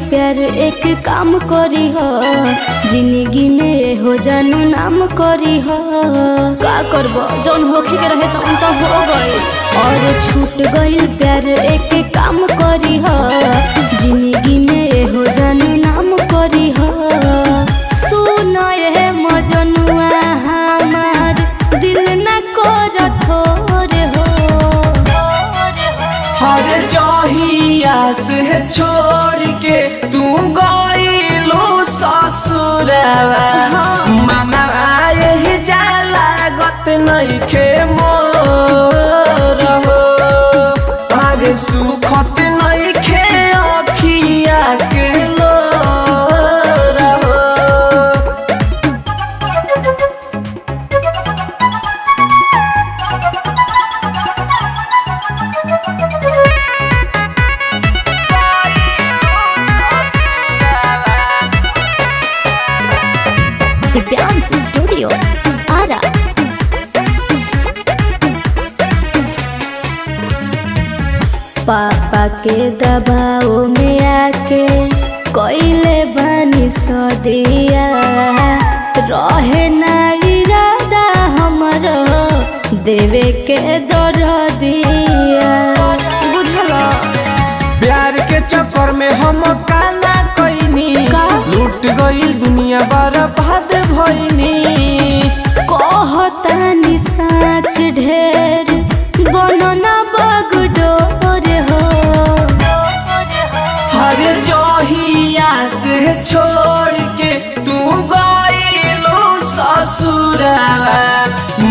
प्यार एक काम करी हो, जिंदगी में हो जानो नाम करी हो। का करबो जौन होखे के रहे तौन तो हो गए, और छूट गइल प्यार एक काम करी हो, जिंदगी में हो जानो नाम करी हो। सुनो ये मजनुआ हमार दिल न कर थोरे हो। हर जहिया से छोड़ के तू गइलो ससुरवा, मनवा यही जाला गत नइखे मोर हो। अरे सुखत नइखे अखिया के लोर हो। दिव्यांश स्टूडियो आरा। पापा के दबाव में आके कोइले बनी सदिया, रहे ना इरादा हमरो देवे के दर दिया। बुझला प्यार के चक्कर में हम काला कइनी, लूट गइल दुनिया बर्बाद भइनी। कहतानी साच ढेर बनना बगडोर हो। हर जहिया से छोड़ के तू गइलो ससुरवा,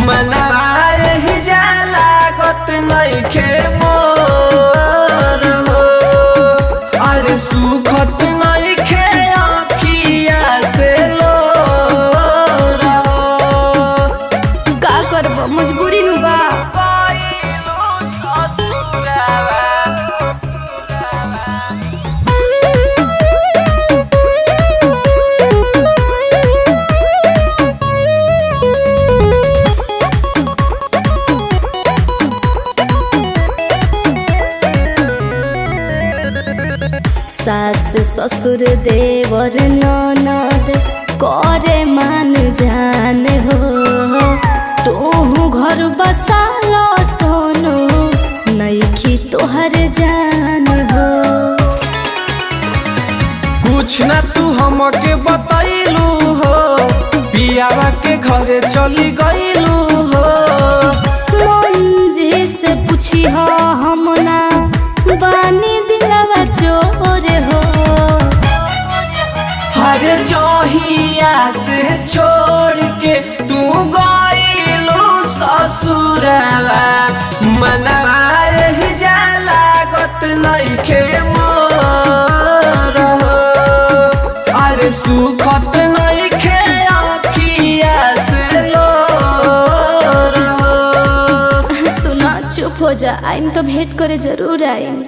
मनवा यही जाला गत नइखे मोर हो। अरे सुखत नइखे अखिया से लोर हो। का करबो मजबूरी नु बा। सास ससुर देवर ननद करे मान जान हो, तू घर बसालो सोनो नइखी तोहर जान हो। कुछ ना तू हमके बतैलू हो, पियावा के घरे चली गइलू हो। मंजी से पूछी हो हम ना बानी दिलवा चोर हो। हर जहिया से छोड़ के तू गइलू ससुरवा, मनवा यही जाला गत नइखे मोर हो। अरे सुखत नइखे अखिया से लोर हो। सुना चुप हो जा, आइम तो भेंट करे जरूर आइम।